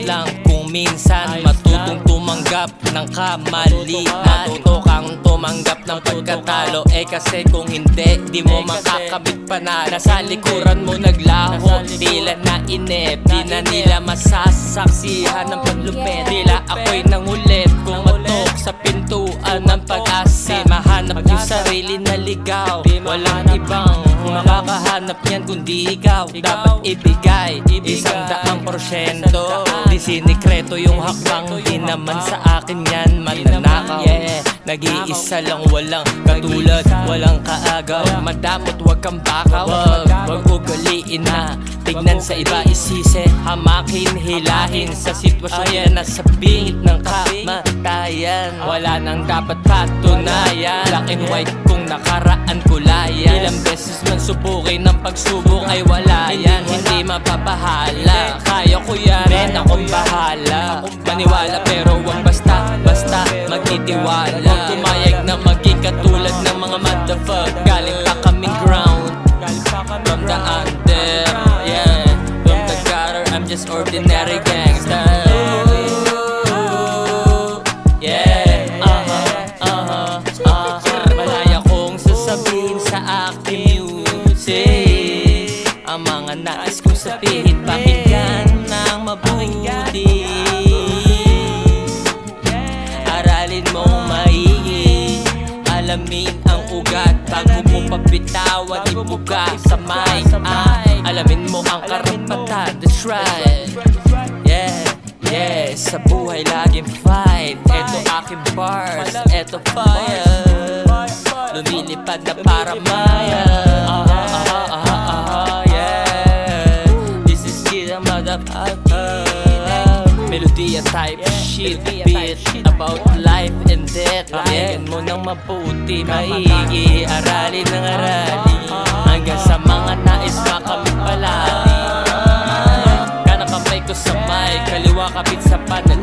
lang kung minsan matutong tumanggap ng kamalian. Matuto kang tumanggap ng pagkatalo. Kasi kung hindi, di mo makakamit panalo. Nasa likuran mo naglaho, tila na inip. Di na nila masasaksihan ng paglupit. Tila ako'y nangulit, kumatok sa pintuan ng pag-asa. Mahanap yung sarili na ligaw, walang ibang makakahanap yan kundi ikaw. Dapat ibigay 100%. Di sinikreto yung hakbang, di naman sa akin yan mananakaw. Nag-iisa lang walang katulad, walang kaagaw. Madamot wag kang bakaw, wag ugaliin na tignan sa iba isisi. Hamakin, hilahin sa sitwasyon na nasa bingit ng kamatayan. Wala nang dapat patunayan, black and white kung nakaraan kulayan. Ilang beses man subukin ng pagsubok ay wala yan, hindi mapapahala. Kaya ko yan, men akong bahala. Maniwala pero wag basta magtitiwala. Huwag tumayag na maging katulad ng mga motherfucker. Galing pa kaming ground, from the under, yeah. From the gutter, I'm just ordinary gangster. Malaya kong sasabihin sa aking music ang mga nais kong sabihin, pakinggan ng mabuti. Aralin mong maigi, alamin ang ugat bago mo pabitawan, ibuga sa mic. Alamin mo ang karapatan, that's right. Yeah, sa buhay laging fight. Eto aking bars, eto fire. Lumilipad na para maya. Yeah, this is Kid motherfucker. Melodiya type shit, beat about life and death. Pakinggan mo ng mabuti, maigi, aralin ng aralin, hanggang sa mga nais makamit palagi. Kanang kamay ko sa mic, kaliwa kapit sa panal.